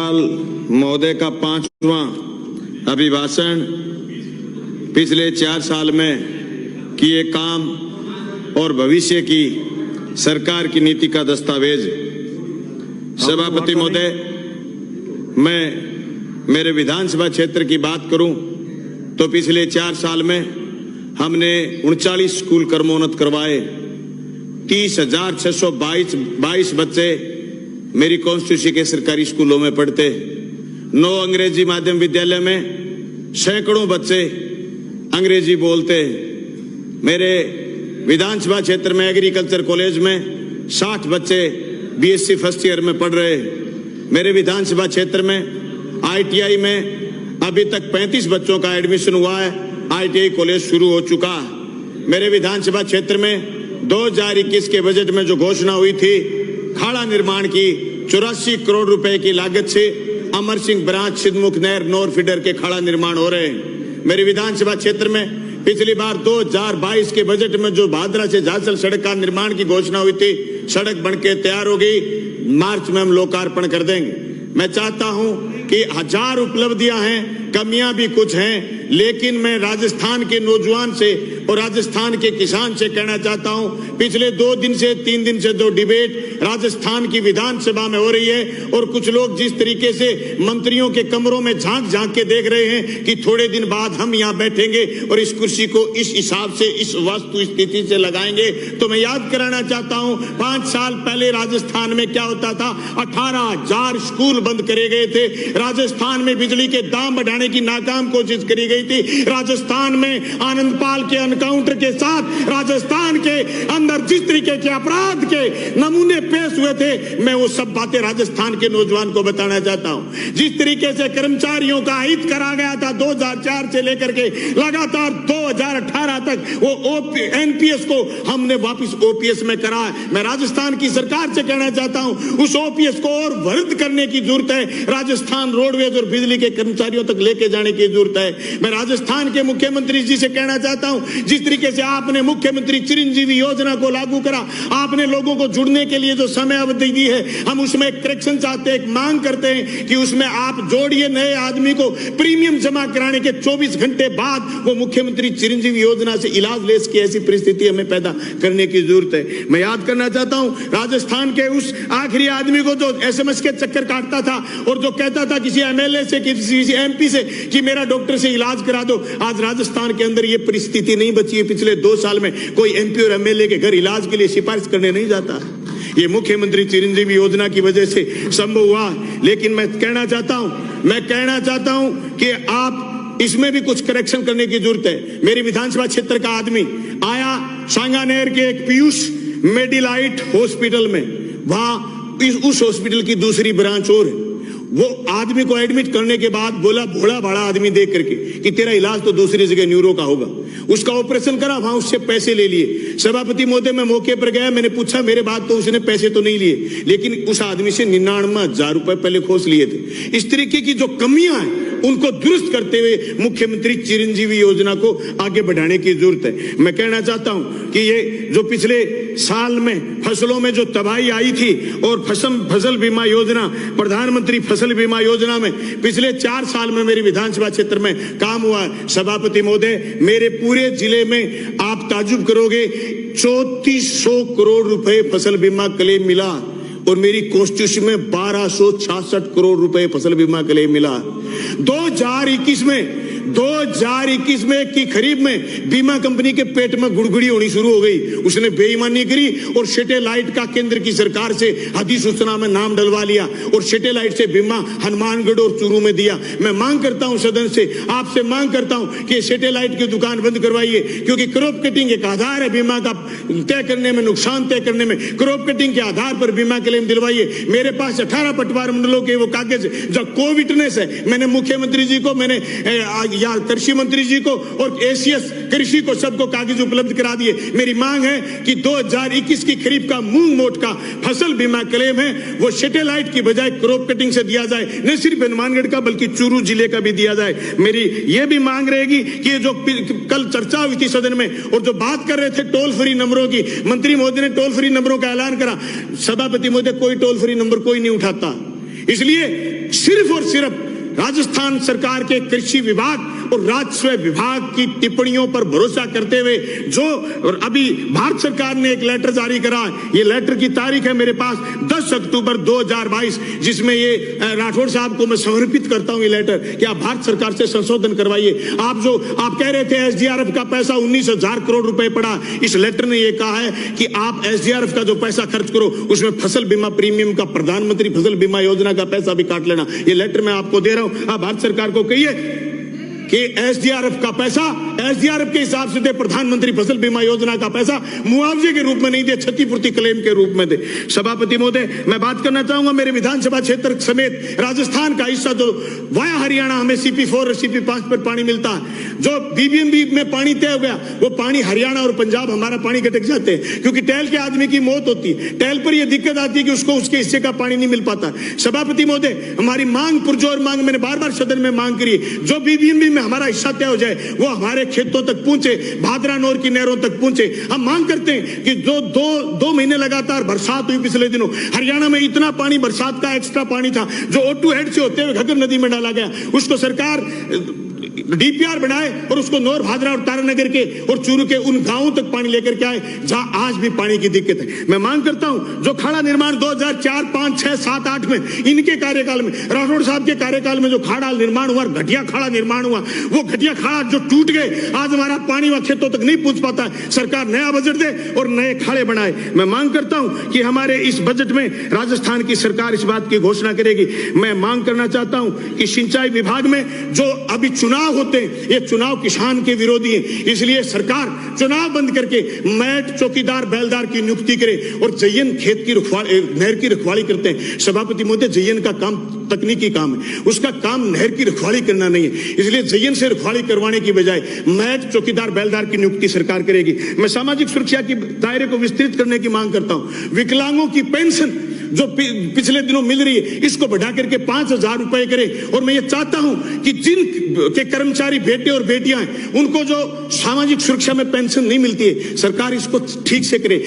राज्यपाल महोदय का 5वां अभिभाषण पिछले 4 साल में किए काम और भविष्य की सरकार की नीति का दस्तावेज। सभापति महोदय, मैं मेरे विधानसभा क्षेत्र की बात करूं तो पिछले 4 साल में हमने 39 स्कूल क्रमोन्नत करवाए। 30,622 बच्चे मेरी कॉन्स्टिट्यूंसी के सरकारी स्कूलों में पढ़ते। 9 अंग्रेजी माध्यम विद्यालय में सैकड़ों बच्चे अंग्रेजी बोलते। मेरे विधानसभा क्षेत्र में एग्रीकल्चर कॉलेज में 60 बच्चे बीएससी फर्स्ट ईयर में पढ़ रहे। मेरे विधानसभा क्षेत्र में आईटीआई में अभी तक 35 बच्चों का एडमिशन हुआ है। आईटीआई कॉलेज शुरू हो चुका। मेरे विधानसभा क्षेत्र में 2021 के बजट में जो घोषणा हुई थी खाड़ा निर्माण की, 84 करोड़ रुपए की लागत से अमर सिंह ब्रांच सिद्धमुख नहर नोर फीडर के खाड़ा निर्माण हो रहे हैं। मेरे विधानसभा क्षेत्र में पिछली बार 2022 के बजट में जो भादरा से झांझल सड़क का निर्माण की घोषणा हुई थी, सड़क बनके तैयार हो गई। मार्च में हम लोकार्पण कर देंगे। मैं चाहता हूं कि 1000 उपलब्धियां हैं, कमियां भी कुछ हैं, लेकिन मैं राजस्थान के नौजवान से और राजस्थान के किसान से कहना चाहता हूं, पिछले 2 दिन से 3 दिन से जो डिबेट राजस्थान की विधानसभा में हो रही है और कुछ लोग जिस तरीके से मंत्रियों के कमरों में झांक झांक के देख रहे हैं कि थोड़े दिन बाद हम यहां बैठेंगे और इस कुर्सी को इस हिसाब से, इस वस्तु स्थिति से लगाएंगे, तो मैं याद कराना चाहता हूं 5 साल पहले राजस्थान में क्या होता था। 18,000 स्कूल बंद करे गए थे। राजस्थान में बिजली के दाम बढ़ाने की नाकाम कोशिश करी गई थी। राजस्थान में आनंदपाल के एनकाउंटर के साथ राजस्थान के अंदर जिस तरीके के अपराध के नमूने पेश हुए थे, मैं वो सब बातें राजस्थान के नौजवान को बताना चाहता हूं। जिस तरीके से कर्मचारियों का हित करा गया था 2004 से लेकर के लगातार 2018 तक, वो एनपीएस को हमने वापस ओपीएस में करा। मैं राजस्थान की सरकार से कहना चाहता हूं, उस ओपीएस को और वर्धित करने की जरूरत है। राजस्थान रोडवेज और बिजली के कर्मचारियों तक लेके जाने की जरूरत है। मैं राजस्थान के मुख्यमंत्री जी से कहना चाहता हूं, जिस तरीके से आपने मुख्यमंत्री चिरंजीवी योजना को लागू करा, आपने लोगों को जुड़ने के लिए जो समय अवधि दी है, हम उसमें एक करेक्शन चाहते हैं, एक मांग करते हैं कि उसमें आप जोड़िए नए आदमी को प्रीमियम जमा कराने के 24 घंटे बाद वो मुख्यमंत्री चिरंजीवी योजना से इलाज ले सके। ऐसी परिस्थिति हमें पैदा करने की जरूरत है। मैं याद करना चाहता हूं, राजस्थान के उस आखिरी आदमी को जो एसएमएस के चक्कर काटता था और जो कहता था किसी एमएलए से, किसी एमपी से कि मेरा डॉक्टर से इलाज करा दो, आज राजस्थान के अंदर ये परिस्थिति नहीं बची है। पिछले 2 साल में कोई एमपी और एमएलए के घर इलाज के लिए सिफारिश करने नहीं जाता। ये मुख्यमंत्री चिरंजीवी योजना की वजह से संभव हुआ। लेकिन मैं कहना चाहता हूं कि आप इसमें भी कुछ करेक्शन करने की जरूरत है। मेरी विधानसभा क्षेत्र का आदमी आया सांगानेर के एक पीयूष मेडिलाइट हॉस्पिटल में, वहां उस हॉस्पिटल की दूसरी ब्रांच और है। वो आदमी को एडमिट करने के बाद बोला, भोला भाड़ा आदमी देख करके, कि तेरा इलाज तो दूसरी जगह न्यूरो का होगा। उसका ऑपरेशन करा, वहां उससे पैसे ले लिए। सभापति महोदय, मैं मौके पर गया, मैंने पूछा, मेरे बाद तो उसने पैसे तो नहीं लिए, लेकिन उस आदमी से 99,000 रुपए पहले खोस लिए थे। इस तरीके की जो कमियां हैं उनको दुरुस्त करते हुए मुख्यमंत्री चिरंजीवी योजना को आगे बढ़ाने की जरूरत है। मैं कहना चाहता हूं कि ये जो पिछले साल में फसलों में जो तबाही आई थी और फसल बीमा योजना, प्रधानमंत्री फसल बीमा योजना में पिछले 4 साल में मेरी विधानसभा क्षेत्र में काम हुआ। सभापति महोदय, मेरे पूरे जिले में आप ताजुब करोगे 3400 करोड़ रुपए फसल बीमा क्लेम मिला और मेरी कॉन्स्टिट्यूशन में 1266 करोड़ रुपए फसल बीमा क्लेम मिला। 2021 में की खरीद में बीमा कंपनी के पेट में गुड़गुड़ी होनी शुरू हो गई। उसने बेईमानी करी और सैटेलाइट का केंद्र की सरकार से अधिसूचना में नाम डलवा लिया और सैटेलाइट से बीमा हनुमानगढ़ और चूरू में दिया। मैं मांग करता हूं सदन से, आपसे मांग करता हूं कि सैटेलाइट की दुकान बंद करवाइए, क्योंकि क्रॉप कटिंग एक आधार है बीमा का तय करने में, नुकसान तय करने में। क्रॉप कटिंग के आधार पर बीमा क्लेम दिलवाइए। मेरे पास 18 पटवार मंडलों के वो कागज जो कोविडनेस है, मैंने मुख्यमंत्री जी को, मैंने या कृषि मंत्री जी को और एसीएस कृषि को सबको कागज उपलब्ध करा दिए। मेरी मांग है कि 2021 की खरीफ का मूंग मोट का फसल बीमा क्लेम है वो सैटेलाइट की बजाय क्रॉप कटिंग से दिया जाए, न सिर्फ हनुमानगढ़ का बल्कि चूरू जिले का भी दिया जाए। मेरी ये भी मांग रहेगी कि जो कल चर्चा हुई थी सदन में और जो बात कर रहे थे टोल फ्री नंबरों की, मंत्री महोदय ने टोल फ्री नंबरों का ऐलान करा। सभापति महोदय, कोई टोल फ्री नंबर कोई नहीं उठाता, इसलिए सिर्फ और सिर्फ राजस्थान सरकार के कृषि विभाग और राजस्व विभाग की टिप्पणियों पर भरोसा करते हुए जो और अभी भारत सरकार ने एक लेटर जारी करा, ये लेटर की तारीख है मेरे पास 10 अक्टूबर 2022, जिसमें ये राठौड़ साहब को मैं समर्पित करता हूं ये लेटर कि आप भारत सरकार से संशोधन करवाइए। आप कह रहे थे एसडीआरएफ का पैसा 19,000 करोड़ रुपए पड़ा, इस लेटर ने ये कहा है कि आप एसडीआरएफ का जो पैसा खर्च करो उसमें फसल बीमा प्रीमियम का, प्रधानमंत्री फसल बीमा योजना का पैसा भी काट लेना। ये लेटर मैं आपको दे रहा हूं। आप भारत सरकार को कहिए कि एसडीआरएफ का पैसा एसडीआरएफ के हिसाब से दे, प्रधानमंत्री फसल बीमा योजना का पैसा मुआवजे के रूप में नहीं दे, क्षतिपूर्ति क्लेम के रूप में दे। सभापति महोदय, मैं बात करना चाहूंगा मेरे विधानसभा क्षेत्र समेत राजस्थान का हिस्सा जो वाया हरियाणा हमें CP4 और CP5 पर पानी मिलता है, जो BBMB में पानी तय हो गया वो पानी हरियाणा और पंजाब हमारा पानी गटक जाते हैं क्योंकि टैल के आदमी की मौत होती है। टैल पर यह दिक्कत आती है कि उसको उसके हिस्से का पानी नहीं मिल पाता। सभापति महोदय, हमारी मांग पुरजोर मांग मैंने बार बार सदन में मांग करी, जो BBMB में हमारा हिस्सा तय हो जाए वो हमारे खेतों तक पहुंचे, भादरा नोर की नहरों तक पहुंचे। हम मांग करते हैं कि जो दो महीने लगातार बरसात हुई पिछले दिनों, हरियाणा में इतना पानी बरसात का एक्स्ट्रा पानी था जो O2 हेड से होते हुए घग्गर नदी में डाला गया, उसको सरकार DPR बनाए और उसको नौर, भादरा और तारानगर के और चूरू के उन गांवों तक पानी लेकर के आए जहां आज भी पानी की दिक्कत है। मैं मांग करता हूं जो खाड़ा निर्माण 2004, 5, 6, 7, 8 में इनके कार्यकाल में, राठौड़ साहब के कार्यकाल में जो खाड़ा निर्माण हुआ, घटिया खाड़ा निर्माण हुआ, वो घटिया खाड़ा जो टूट गए, आज हमारा पानी वहां खेतों तक नहीं पहुंच पाता है। सरकार नया बजट दे और नए खाड़े बनाए। मैं मांग करता हूं कि हमारे इस बजट में राजस्थान की सरकार इस बात की घोषणा करेगी। मैं मांग करना चाहता हूं कि सिंचाई विभाग में जो अभी चुनाव होते हैं, ये चुनाव किसान के विरोधी है, इसलिए सरकार चुनाव बंद करके मैट, चौकीदार, बैलदार की नियुक्ति करे और जयन खेत की नहर की रखवाली करते हैं। सभापति महोदय, जयन का काम तकनीकी काम है, उसका काम नहर की रखवाली करना नहीं है, इसलिए जयन से रखवाली करवाने की बजाय मैट, चौकीदार, बैलदार की नियुक्ति सरकार करेगी। मैं सामाजिक सुरक्षा की दायरे को विस्तृत करने की मांग करता हूं। विकलांगों की पेंशन जो पिछले दिनों मिल रही है इसको बढ़ा करके 5,000 रुपए करे और मैं ये चाहता हूं कि जिन के कर्मचारी बेटे और बेटियां हैं उनको जो सामाजिक सुरक्षा में पेंशन नहीं मिलती है, सरकार इसको ठीक से करे।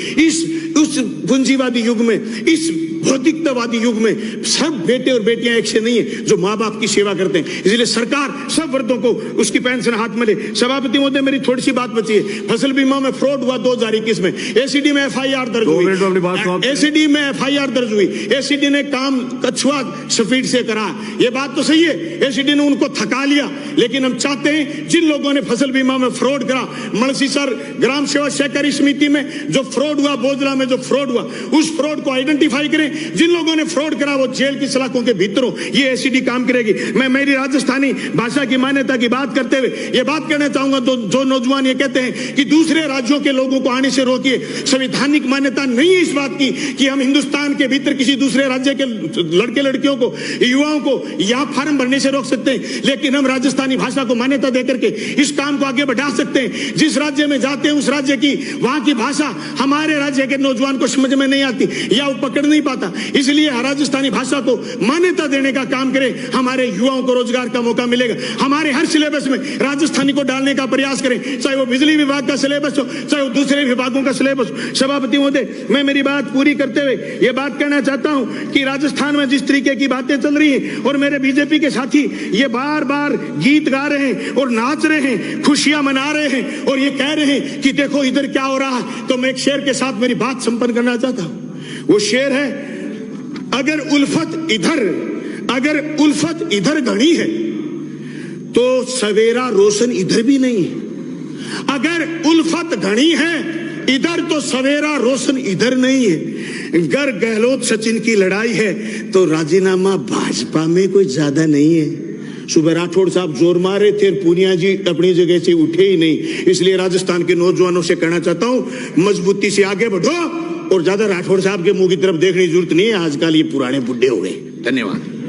उस पूंजीवादी युग में, इस भौतिकतावादी युग में सब बेटे और बेटियां एक से नहीं है जो माँ बाप की सेवा करते हैं, इसलिए सरकार सब वर्गों को उसकी पेंशन हाथ में ले। सभापति महोदय, मेरी थोड़ी सी बात बची है। फसल बीमा में फ्रॉड हुआ 2021 में, एसीडी में FIR दर्ज हुई, एसीडी में FIR दर्ज हुई, एसीडी ने काम कछुआ स्पीड से करा। ये बात तो सही है, एसीडी ने उनको थका लिया, लेकिन हम चाहते हैं जिन लोगों ने फसल बीमा में फ्रॉड करा, मणसीसर ग्राम सेवा सहकारी समिति में जो फ्रॉड हुआ, बोजला में जो फ्रॉड हुआ, उस फ्रॉड को आइडेंटिफाई करें। जिन लोगों ने फ्रॉड करा वो जेल की सलाखों के भीतर हो, ये एसीडी काम करेगी। मैं मेरी राजस्थानी भाषा की मान्यता की बात करते हुए ये बात कहना चाहूंगा, जो नौजवान ये कहते हैं कि दूसरे राज्यों के लोगों को आने से रोकिए, संवैधानिक मान्यता नहीं है इस बात की कि हम हिंदुस्तान के भीतर किसी दूसरे राज्य के लड़के लड़कियों को, युवाओं को यहाँ फार्म भरने से रोक सकते हैं, लेकिन हम राजस्थानी भाषा को मान्यता देकर के इस काम को आगे बढ़ा सकते हैं। जिस राज्य में जाते हैं उस राज्य की, वहां की भाषा हमारे राज्य के नौजवान को समझ में नहीं आती या वो पकड़ नहीं पाता, इसलिए राजस्थानी भाषा को मान्यता देने का काम करें, हमारे युवाओं को रोजगार का मौका मिलेगा। हमारे हर सिलेबस में राजस्थानी को डालने का प्रयास करें, चाहे वो बिजली विभाग का सिलेबस हो, चाहे वो दूसरे विभागों का सिलेबस हो। सभापति महोदय, मैं मेरी बात पूरी करते हुए ये बात कहना चाहता हूं कि राजस्थान में जिस तरीके की बातें चल रही हैं और मेरे बीजेपी के साथी ये बार बार गीत गा रहे हैं और नाच रहे हैं, खुशियां मना रहे हैं और ये कह रहे हैं कि देखो इधर क्या हो रहा है, तो मैं एक शेर के साथ मेरी बात संपन्न करना चाहता हूं। वो शेर है, अगर उल्फत इधर घनी है तो सवेरा रोशन इधर भी नहीं है। अगर उल्फत घनी है इधर तो सवेरा रोशन इधर नहीं है। अगर गहलोत सचिन की लड़ाई है तो राजीनामा भाजपा में कोई ज्यादा नहीं है। सुबह राठौड़ साहब जोर मार रहे थे, पूनिया जी अपनी जगह से उठे ही नहीं। इसलिए राजस्थान के नौजवानों से कहना चाहता हूं, मजबूती से आगे बढ़ो और ज्यादा राठौड़ साहब के मुंह की तरफ देखने की जरूरत नहीं है, आजकल ये पुराने बुढ़े हो गए। धन्यवाद।